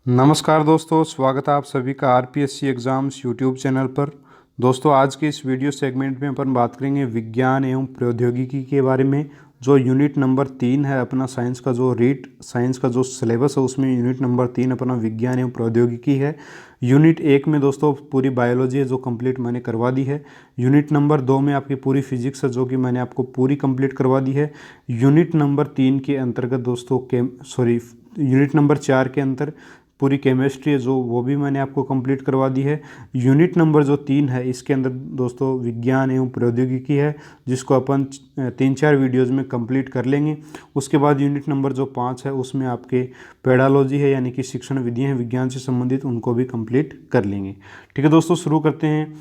नमस्कार दोस्तों, स्वागत है आप सभी का आरपीएससी एग्ज़ाम्स यूट्यूब चैनल पर। दोस्तों, आज के इस वीडियो सेगमेंट में अपन बात करेंगे विज्ञान एवं प्रौद्योगिकी के बारे में। जो यूनिट नंबर 3 है अपना साइंस का, जो रीट साइंस का जो सिलेबस है उसमें यूनिट नंबर 3 अपना विज्ञान एवं प्रौद्योगिकी है। यूनिट 1 में दोस्तों पूरी बायोलॉजी है जो कंप्लीट मैंने करवा दी है। यूनिट नंबर 2 में आपकी पूरी फिजिक्स है जो कि मैंने आपको पूरी कंप्लीट करवा दी है। यूनिट नंबर 3 के अंतर्गत दोस्तों यूनिट नंबर 4 के अंतर पूरी केमिस्ट्री है जो वो भी मैंने आपको कंप्लीट करवा दी है। यूनिट नंबर जो 3 है इसके अंदर दोस्तों विज्ञान एवं प्रौद्योगिकी है जिसको अपन 3-4 वीडियोज़ में कंप्लीट कर लेंगे। उसके बाद यूनिट नंबर जो 5 है उसमें आपके पेडालॉजी है यानी कि शिक्षण विधियाँ हैं विज्ञान से संबंधित, उनको भी कंप्लीट कर लेंगे। ठीक है दोस्तों, शुरू करते हैं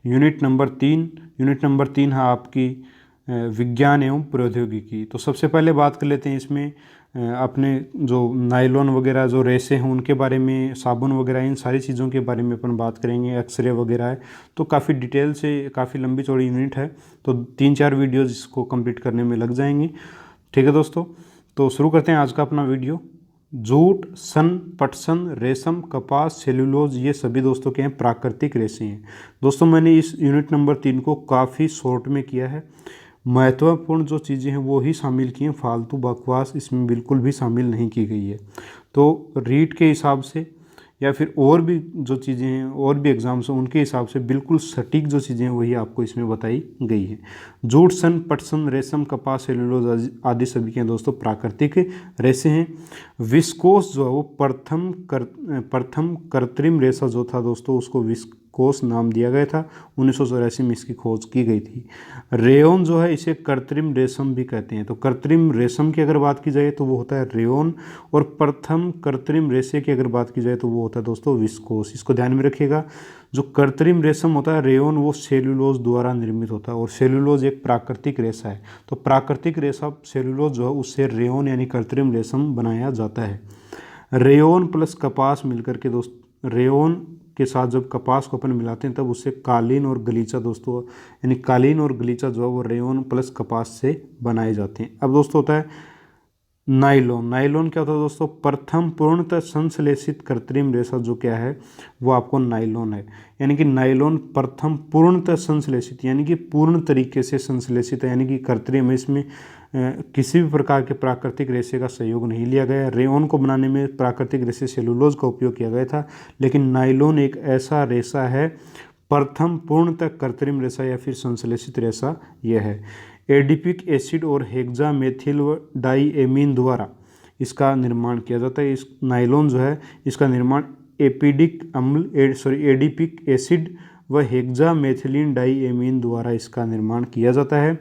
यूनिट नंबर 3। यूनिट नंबर 3 है आपकी विज्ञान एवं प्रौद्योगिकी। तो सबसे पहले बात कर लेते हैं इसमें अपने जो नायलॉन वगैरह जो रेसे हैं उनके बारे में, साबुन वगैरह, इन सारी चीज़ों के बारे में अपन बात करेंगे। एक्सरे वगैरह है तो काफ़ी डिटेल से, काफ़ी लंबी चौड़ी यूनिट है तो 3-4 वीडियोज़ इसको कंप्लीट करने में लग जाएंगे। ठीक है दोस्तों, तो शुरू करते हैं आज का अपना वीडियो। जूट, सन, पटसन, रेशम, कपास, सेल्यूलोज, ये सभी दोस्तों के हैं प्राकृतिक रेसे हैं। दोस्तों मैंने इस यूनिट नंबर 3 को काफ़ी शॉर्ट में किया है। महत्वपूर्ण जो चीज़ें हैं वो ही शामिल की हैं, फालतू बकवास इसमें बिल्कुल भी शामिल नहीं की गई है। तो रीट के हिसाब से या फिर और भी जो चीज़ें हैं और भी एग्जाम्स हैं उनके हिसाब से बिल्कुल सटीक जो चीज़ें हैं वही आपको इसमें बताई गई है। जूट, सन, पटसन, रेशम, कपास, सेलुलोज आदि सभी के दोस्तों प्राकृतिक रेसे हैं। विस्कोस जो है वो प्रथम कृत्रिम रेशा जो था दोस्तों उसको विस्कोस नाम दिया गया था। 1984 में इसकी खोज की गई थी। रेयोन जो है इसे कृत्रिम रेशम भी कहते हैं। तो कृत्रिम रेशम की अगर बात की जाए तो वो होता है रेयोन, और प्रथम कृत्रिम रेशे की अगर बात की जाए तो वो होता है दोस्तों विस्कोस। इसको ध्यान में रखिएगा। जो कृत्रिम रेशम होता है रेयोन वो सेल्यूलोज द्वारा निर्मित होता है और सेल्यूलोज एक प्राकृतिक रेशा है। तो प्राकृतिक रेशा सेल्यूलोज जो है उससे रेयोन यानी कृत्रिम रेशम बनाया जाता है। रेयोन प्लस कपास मिलकर के रेयोन के साथ जब कपास को अपन मिलाते हैं तब उससे कालीन और गलीचा दोस्तों, यानी कालीन और गलीचा जो है वो रेयोन प्लस कपास से बनाए जाते हैं। अब दोस्तों होता है नाइलॉन। नाइलॉन क्या होता है दोस्तों? प्रथम पूर्णतः संश्लेषित कृत्रिम रेशा जो क्या है वो आपको नाइलॉन है। यानी कि नाइलॉन प्रथम पूर्णतः संश्लेषित यानी कि पूर्ण तरीके से संश्लेषित है, यानी कि कृत्रिम, इसमें किसी भी प्रकार के प्राकृतिक रेशे का सहयोग नहीं लिया गया। रेयोन को बनाने में प्राकृतिक रेशे सेलुलोज का उपयोग किया गया था, लेकिन नाइलॉन एक ऐसा रेशा है, प्रथम पूर्णतः कृत्रिम रेशा या फिर संश्लेषित रेशा यह है। एडिपिक एसिड और हेक्सामेथिल डाइएमीन द्वारा इसका निर्माण किया जाता है। इस नाइलॉन जो है इसका निर्माण एडिपिक एसिड व हेक्सामेथिलीन डाइएमीन द्वारा इसका निर्माण किया जाता है।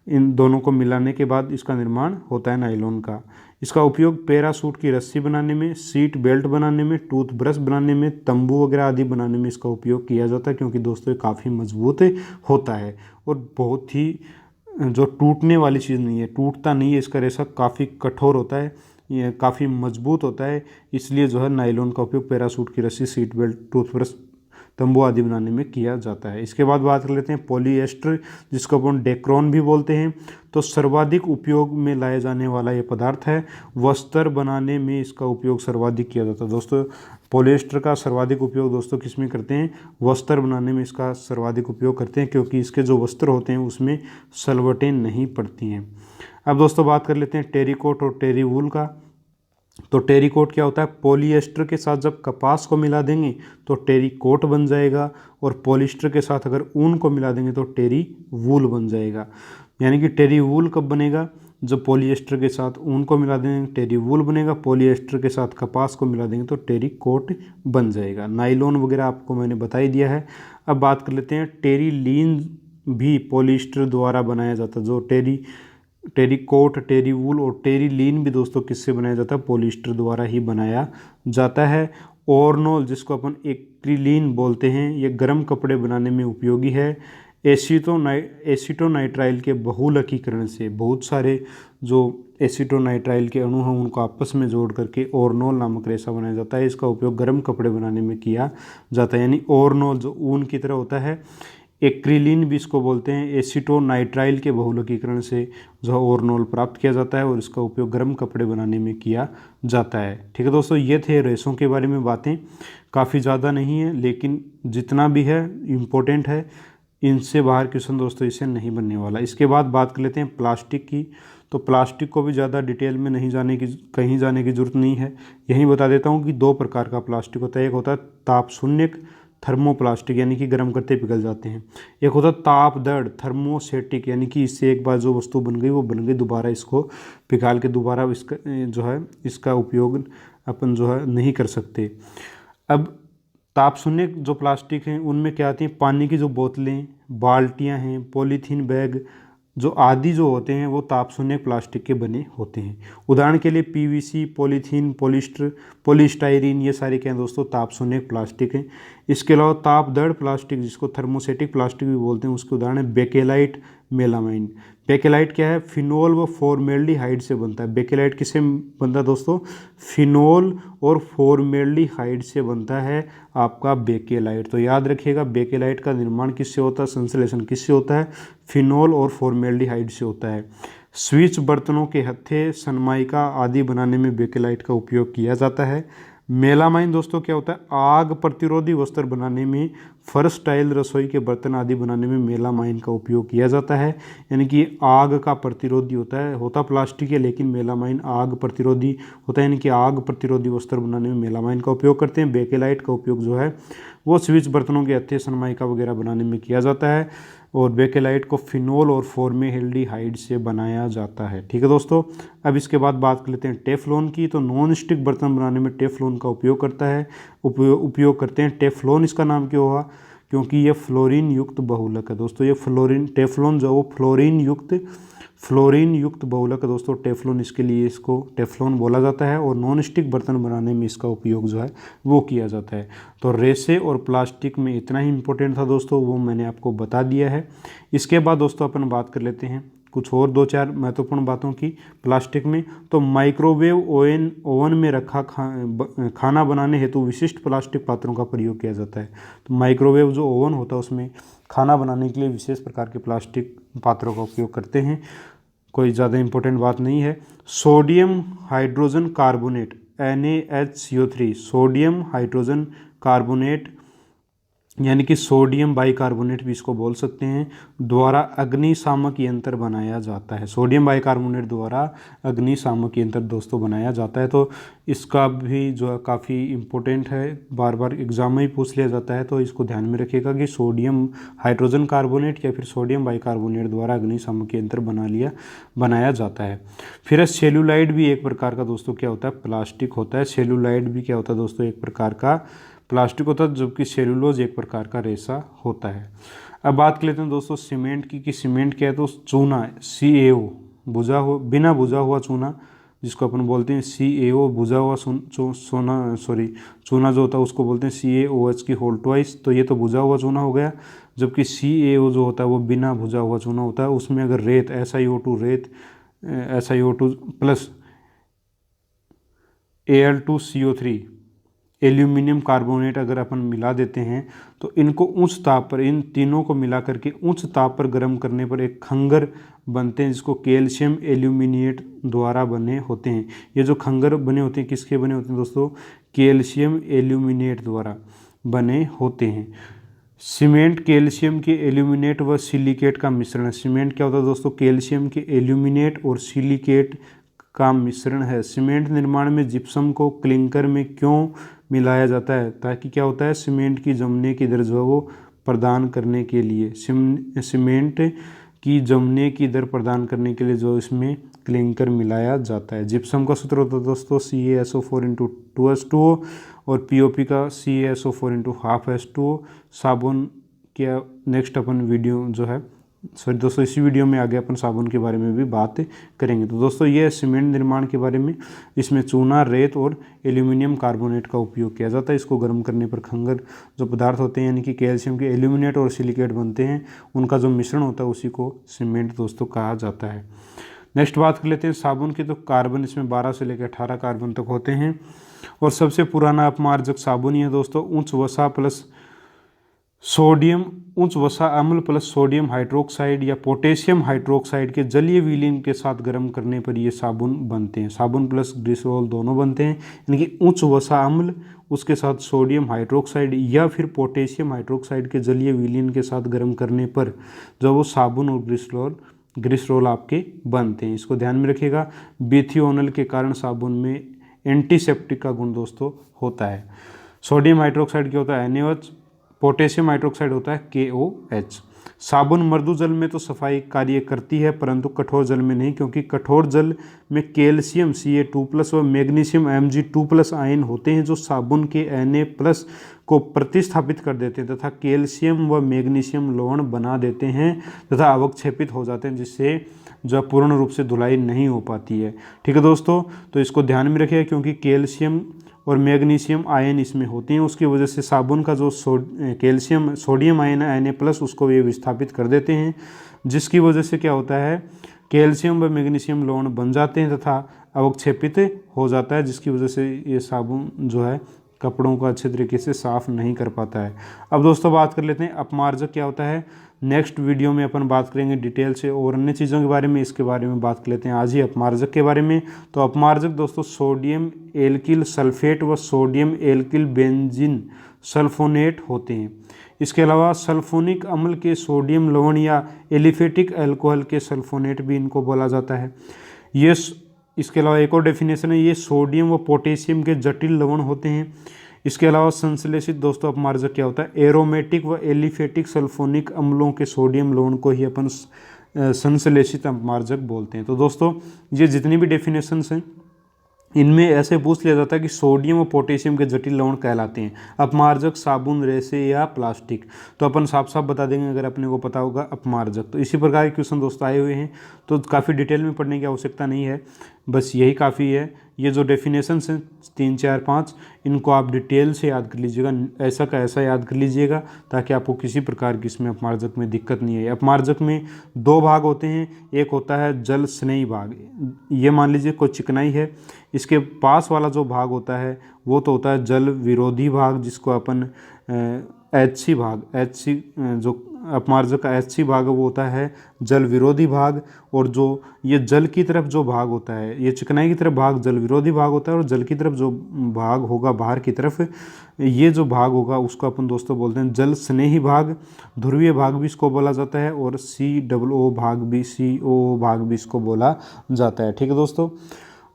इन दोनों को मिलाने के बाद इसका निर्माण होता है नाइलॉन का। इसका उपयोग पैराशूट की रस्सी बनाने में, सीट बेल्ट बनाने में, टूथब्रश बनाने में, तंबू वगैरह आदि बनाने में इसका उपयोग किया जाता है, क्योंकि दोस्तों ये काफ़ी मजबूत होता है और बहुत ही जो टूटने वाली चीज़ नहीं है, टूटता नहीं है। इसका रेशा काफ़ी कठोर होता है, ये काफ़ी मजबूत होता है, इसलिए जो है नाइलॉन का उपयोग पैराशूट की रस्सी, सीट बेल्ट, टूथब्रश, तंबू आदि बनाने में किया जाता है। इसके बाद बात कर लेते हैं पॉलीएस्टर, जिसको अपन डेक्रोन भी बोलते हैं। तो सर्वाधिक उपयोग में लाया जाने वाला ये पदार्थ है। वस्त्र बनाने में इसका उपयोग सर्वाधिक किया जाता है। दोस्तों पॉलीएस्टर का सर्वाधिक उपयोग दोस्तों किस में करते हैं? वस्त्र बनाने में इसका सर्वाधिक उपयोग करते हैं, क्योंकि इसके जो वस्त्र होते हैं उसमें सलवटें नहीं पड़ती हैं। अब दोस्तों बात कर लेते हैं टेरिकोट और टेरीवूल का। तो टेरीकोट क्या होता है? पॉलीएस्टर के साथ जब कपास को मिला देंगे तो टेरीकोट बन जाएगा, और पॉलिएस्टर के साथ अगर ऊन को मिला देंगे तो टेरी वूल बन जाएगा। यानी कि टेरी वूल कब बनेगा? जब पॉलीएस्टर के साथ ऊन को मिला देंगे टेरी वूल बनेगा, पॉलीएस्टर के साथ कपास को मिला देंगे तो टेरी कोट बन जाएगा। नाइलॉन वगैरह आपको मैंने बता ही दिया है। अब बात कर लेते हैं टेरीलीन भी पॉलीएस्टर द्वारा बनाया जाता है। जो टेरीकोट, टेरी वूल और टेरीलीन भी दोस्तों किससे बनाया जाता है? पॉलीएस्टर द्वारा ही बनाया जाता है। ऑर्नोल, जिसको अपन एक्रिलीन बोलते हैं, ये गर्म कपड़े बनाने में उपयोगी है। एसीटोनाइट्राइल के बहुलकीकरण से बहुत सारे जो एसीटोनाइट्राइल के अणु हैं उनको आपस में जोड़ करके ऑर्नोल नामक रेशा बनाया जाता है। इसका उपयोग गर्म कपड़े बनाने में किया जाता है। यानी ऑर्नोल जो ऊन की तरह होता है, एक्रिलीन भी इसको बोलते हैं। एसीटोनाइट्राइल के बहुलकीकरण से जो है ओरनॉल प्राप्त किया जाता है और इसका उपयोग गर्म कपड़े बनाने में किया जाता है। ठीक है दोस्तों, ये थे रेसों के बारे में बातें, काफ़ी ज़्यादा नहीं है लेकिन जितना भी है इम्पोर्टेंट है। इनसे बाहर क्वेश्चन दोस्तों इससे नहीं बनने वाला। इसके बाद बात कर लेते हैं प्लास्टिक की। तो प्लास्टिक को भी ज़्यादा डिटेल में नहीं कहीं जाने की ज़रूरत नहीं है। यहीं बता देता हूँ कि दो प्रकार का प्लास्टिक होता है। एक होता है ताप शून्य थर्मोप्लास्टिक, यानी कि गर्म करते पिघल जाते हैं। एक होता है ताप दड़ थर्मोसेटिक, यानी कि इससे एक बार जो वस्तु बन गई वो बन गई, दोबारा इसको पिघाल के दोबारा इसका जो है इसका उपयोग अपन जो है नहीं कर सकते। अब ताप शून्य जो प्लास्टिक हैं उनमें क्या आती हैं, पानी की जो बोतलें, बाल्टियां हैं, पॉलीथीन बैग जो आदि जो होते हैं वो ताप शून्य प्लास्टिक के बने होते हैं। उदाहरण के लिए पीवीसी, पॉलीथीन, पॉलिस्टर, पॉलीस्टाइरीन, ये सारे क्या हैं दोस्तों, ताप शून्य प्लास्टिक हैं। इसके अलावा ताप दड़ प्लास्टिक जिसको थर्मोसेटिक प्लास्टिक भी बोलते हैं, उसके उदाहरण है बेकेलाइट, मेलामाइन। बेकेलाइट क्या है, फिनोल व फॉर्मेल्डिहाइड से बनता है। बेकेलाइट किससे बनता है दोस्तों, फिनोल और फॉर्मेल्डिहाइड से बनता है आपका बेकेलाइट। तो याद रखिएगा बेकेलाइट का निर्माण किससे होता है, संश्लेषण किससे होता है, फिनोल और फॉर्मेल्डिहाइड से होता है। स्विच बर्तनों के हत्थे, सनमाइका आदि बनाने में बेकेलाइट का उपयोग किया जाता है। मेलामाइन दोस्तों क्या होता है, आग प्रतिरोधी वस्त्र बनाने में, फर्श टाइल रसोई के बर्तन आदि बनाने में मेलामाइन का उपयोग किया जाता है। यानी कि आग का प्रतिरोधी होता प्लास्टिक है लेकिन मेलामाइन आग प्रतिरोधी होता है, यानी कि आग प्रतिरोधी वस्त्र बनाने में मेलामाइन का उपयोग करते हैं। बेकेलाइट का उपयोग जो है वो स्विच बर्तनों के हत्थे, सनमाइका वगैरह बनाने में किया जाता है और बेकेलाइट को फिनोल और फॉर्मेल्डिहाइड से बनाया जाता है। ठीक है दोस्तों, अब इसके बाद बात कर लेते हैं टेफ्लॉन की। तो नॉन स्टिक बर्तन बनाने में टेफ्लॉन का उपयोग उपयोग करते हैं। टेफ्लॉन इसका नाम क्यों हुआ, क्योंकि ये फ्लोरीन युक्त बहुलक है दोस्तों। ये टेफ्लॉन जो वो फ्लोरीन युक्त बहुलक है दोस्तों, टेफ्लॉन, इसके लिए इसको टेफ्लॉन बोला जाता है और नॉन स्टिक बर्तन बनाने में इसका उपयोग जो है वो किया जाता है। तो रेसे और प्लास्टिक में इतना ही इम्पोर्टेंट था दोस्तों, वो मैंने आपको बता दिया है। इसके बाद दोस्तों अपन बात कर लेते हैं कुछ और 2-4 महत्वपूर्ण बातों की प्लास्टिक में। तो माइक्रोवेव ओवन में रखा खाना बनाने हेतु विशिष्ट प्लास्टिक पात्रों का प्रयोग किया जाता है। तो माइक्रोवेव जो ओवन होता है उसमें खाना बनाने के लिए विशेष प्रकार के प्लास्टिक पात्रों का उपयोग करते हैं। कोई ज़्यादा इम्पोर्टेंट बात नहीं है। Sodium hydrogen carbonate NaHCO3, sodium hydrogen carbonate यानी कि सोडियम बाइकार्बोनेट भी इसको बोल सकते हैं, द्वारा अग्निशामक यंत्र बनाया जाता है। सोडियम बाइकार्बोनेट द्वारा अग्निशामक यंत्र दोस्तों बनाया जाता है। तो इसका भी जो है काफ़ी इम्पोर्टेंट है, बार बार एग्जाम में ही पूछ लिया जाता है, तो इसको ध्यान में रखिएगा कि सोडियम हाइड्रोजन कार्बोनेट या फिर सोडियम बाइकार्बोनेट द्वारा अग्निशामक यंत्र बनाया जाता है। फिर सेल्यूलाइड भी एक प्रकार का दोस्तों क्या होता है, प्लास्टिक होता है। सेल्यूलाइड भी क्या होता है दोस्तों, एक प्रकार का प्लास्टिक होता है, जबकि सेलुलोज एक प्रकार का रेशा होता है। अब बात कर लेते हैं दोस्तों सीमेंट की, कि सीमेंट क्या है, तो चूना CaO बिना बुझा हुआ चूना जिसको अपन बोलते हैं CaO, बुझा हुआ चूना जो होता है उसको बोलते हैं CaOH की होल ट्वाइस। तो ये तो बुझा हुआ चूना हो गया, जबकि CaO जो होता है वो बिना बुझा हुआ चूना होता है। उसमें अगर रेत SiO2 plus Al2CO3 aluminium carbonate अगर अपन मिला देते हैं तो इनको उच्च ताप पर, इन तीनों को मिला करके उच्च ताप पर गर्म करने पर एक खंगर बनते हैं जिसको कैल्शियम एल्यूमिनेट द्वारा बने होते हैं। ये जो खंगर बने होते हैं किसके बने होते हैं दोस्तों, कैल्शियम एल्यूमिनेट द्वारा बने होते हैं। सीमेंट कैल्शियम के एल्यूमिनेट व सिलिकेट का मिश्रण है। सीमेंट क्या होता है दोस्तों, कैल्शियम के एल्यूमिनेट और सिलिकेट का मिश्रण है। सीमेंट निर्माण में जिप्सम को क्लिंकर में क्यों मिलाया जाता है, ताकि क्या होता है, सीमेंट की जमने की दर जो है वो प्रदान करने के लिए, सीमेंट की जमने की दर प्रदान करने के लिए जो इसमें क्लिंकर मिलाया जाता है। जिप्सम का सूत्र होता है दोस्तों CaSO4 और POP का CaSO4 साबुन क्या नेक्स्ट अपन वीडियो जो है दोस्तों इसी वीडियो में आगे अपन साबुन के बारे में भी बात करेंगे। तो दोस्तों ये सीमेंट निर्माण के बारे में, इसमें चूना, रेत और एल्यूमिनियम कार्बोनेट का उपयोग किया जाता है। इसको गर्म करने पर खंगर जो पदार्थ होते हैं यानी कि कैल्शियम के एल्यूमिनेट और सिलिकेट बनते हैं, उनका जो मिश्रण होता है उसी को सीमेंट दोस्तों कहा जाता है। नेक्स्ट बात कर लेते हैं साबुन की। तो कार्बन इसमें 12 से लेकर 18 कार्बन तक होते हैं और सबसे पुराना अपमार्जक साबुन ही है दोस्तों। उच्च वसा प्लस सोडियम उच्च वसा अम्ल प्लस सोडियम हाइड्रोक्साइड या पोटेशियम हाइड्रोक्साइड के जलीय विलीन के साथ गर्म करने पर ये साबुन बनते हैं। साबुन प्लस ग्लिसरॉल दोनों बनते हैं, यानी कि उच्च वसा अम्ल उसके साथ सोडियम हाइड्रोक्साइड या फिर पोटेशियम हाइड्रोक्साइड के जलीय विलीन के साथ गर्म करने पर जो वो साबुन और ग्लिसरॉल आपके बनते हैं। इसको ध्यान में रखिएगा। बिथियोनल के कारण साबुन में एंटीसेप्टिक का गुण दोस्तों होता है। सोडियम हाइड्रोक्साइड क्या होता है? NaOH। पोटेशियम हाइड्रोक्साइड होता है KOH। साबुन मृदु जल में तो सफाई कार्य करती है परंतु कठोर जल में नहीं, क्योंकि कठोर जल में कैल्शियम Ca2+ व मैग्नीशियम Mg2+ आयन होते हैं जो साबुन के Na+ को प्रतिस्थापित कर देते हैं तथा कैल्शियम व मैग्नीशियम लवण बना देते हैं तथा अवक्षेपित हो जाते हैं, जिससे जो पूर्ण रूप से धुलाई नहीं हो पाती है। ठीक है दोस्तों, तो इसको ध्यान में रखिएगा क्योंकि कैल्शियम और मैग्नीशियम आयन इसमें होते हैं, उसकी वजह से साबुन का जो कैल्शियम सोडियम आयन है Na+ उसको ये विस्थापित कर देते हैं, जिसकी वजह से क्या होता है कैल्शियम व मैग्नीशियम लवण बन जाते हैं तथा अवक्षेपित हो जाता है, जिसकी वजह से ये साबुन जो है कपड़ों को अच्छे तरीके से साफ़ नहीं कर पाता है। अब दोस्तों बात कर लेते हैं अपमार्जक क्या होता है। नेक्स्ट वीडियो में अपन बात करेंगे डिटेल से और अन्य चीज़ों के बारे में, इसके बारे में बात कर लेते हैं आज ही अपमार्जक के बारे में। तो अपमार्जक दोस्तों सोडियम एल्किल सल्फेट व सोडियम एल्किल बेंजीन सल्फोनेट होते हैं। इसके अलावा सल्फोनिक अम्ल के सोडियम लवण या एलिफेटिक अल्कोहल के सल्फोनेट भी इनको बोला जाता है। ये इसके अलावा एक और डेफिनेशन है, ये सोडियम व पोटेशियम के जटिल लवण होते हैं। इसके अलावा संश्लेषित दोस्तों अपमार्जक क्या होता है? एरोमेटिक व एलिफेटिक सल्फोनिक अम्लों के सोडियम लवण को ही अपन संश्लेषित अपमार्जक बोलते हैं। तो दोस्तों ये जितनी भी डेफिनेशंस हैं इनमें ऐसे पूछ लिया जाता है कि सोडियम और पोटेशियम के जटिल लवण कहलाते हैं अपमार्जक साबुन, रेसे या प्लास्टिक। तो अपन साफ साफ बता देंगे अगर अपने को पता होगा अपमार्जक। तो इसी प्रकार के क्वेश्चन दोस्तों आए हुए हैं, तो काफ़ी डिटेल में पढ़ने की आवश्यकता नहीं है, बस यही काफ़ी है। ये जो डेफिनेशंस हैं 3, 4, 5 इनको आप डिटेल से याद कर लीजिएगा, ऐसा का ऐसा याद कर लीजिएगा ताकि आपको किसी प्रकार की इसमें अपमार्जक में दिक्कत नहीं आए। अपमार्जक में 2 भाग होते हैं, एक होता है जल स्नेही भाग, ये मान लीजिए कोई चिकनाई है, इसके पास वाला जो भाग होता है वो तो होता है जल विरोधी भाग, जिसको अपन HC भाग, HC जो अपमार्जक का HC भाग वो होता है जल विरोधी भाग, और जो ये जल की तरफ जो भाग होता है, ये चिकनाई की तरफ भाग जल विरोधी भाग होता है, और जल की तरफ जो भाग होगा बाहर की तरफ, ये जो भाग होगा उसको अपन दोस्तों बोलते हैं जल स्नेही भाग। ध्रुवीय भाग भी इसको बोला जाता है और COO भाग भी, COO भाग भी इसको बोला जाता है। ठीक है दोस्तों,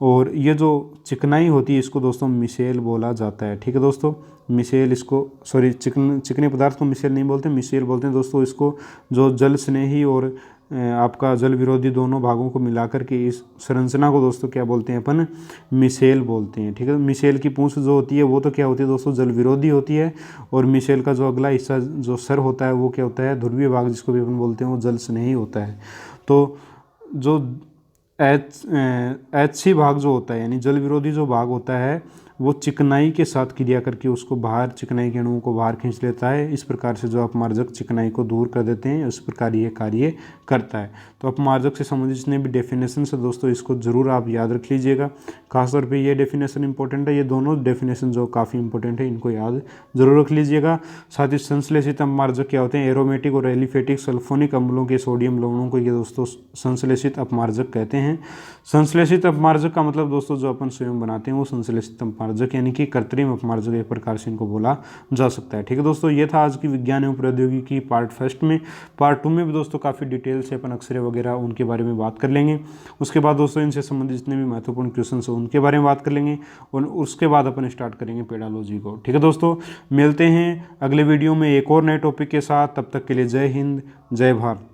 और ये जो चिकनाई होती है इसको दोस्तों मिसेल बोला जाता है। ठीक है दोस्तों, मिसेल इसको चिकने पदार्थ को मिसेल नहीं बोलते, मिसेल बोलते हैं दोस्तों इसको, जो जल स्नेही और आपका जल विरोधी दोनों भागों को मिलाकर के इस संरचना को दोस्तों क्या बोलते हैं अपन? मिसेल बोलते हैं। ठीक है, मिसेल की पूंछ जो होती है वो तो क्या होती है दोस्तों? जल विरोधी होती है, और मिसेल का जो अगला हिस्सा जो सर होता है वो क्या होता है? ध्रुवीय भाग, जिसको भी अपन बोलते हैं, वो जल स्नेही होता है। तो जो HC भाग जो होता है यानी जल विरोधी जो भाग होता है वो चिकनाई के साथ क्रिया करके उसको बाहर, चिकनाई के अणुओं को बाहर खींच लेता है। इस प्रकार से जो अपमार्जक चिकनाई को दूर कर देते हैं, इस प्रकार ये कार्य करता है। तो अपमार्जक से संबंधित जितने भी डेफिनेशन है दोस्तों इसको ज़रूर आप याद रख लीजिएगा। खासतौर पे ये डेफिनेशन इंपॉर्टेंट है, ये दोनों डेफिनेशन जो काफ़ी इंपॉर्टेंट है इनको याद जरूर रख लीजिएगा। साथ ही संश्लेषित अपमार्जक क्या होते हैं? एरोमेटिक और एलिफेटिक सल्फोनिक अम्लों के सोडियम लवणों को ये दोस्तों संश्लेषित अपमार्जक कहते हैं। संश्लेषित अपमार्जक का मतलब दोस्तों जो अपन स्वयं बनाते हैं वो संश्लेषित अपमार्जक यानी कि कृत्रिम अपमार्जक एक प्रकार से इनको बोला जा सकता है। ठीक है दोस्तों, ये था आज की विज्ञान एवं प्रौद्योगिकी पार्ट फर्स्ट में। पार्ट 2 में भी दोस्तों काफ़ी डिटेल से अपन अक्षरे वगैरह उनके बारे में बात कर लेंगे। उसके बाद दोस्तों इनसे संबंधित जितने भी महत्वपूर्ण क्वेश्चन हैं उनके बारे में बात कर लेंगे, और उसके बाद अपन स्टार्ट करेंगे पेडालॉजी को। ठीक है दोस्तों, मिलते हैं अगले वीडियो में एक और नए टॉपिक के साथ। तब तक के लिए जय हिंद, जय भारत।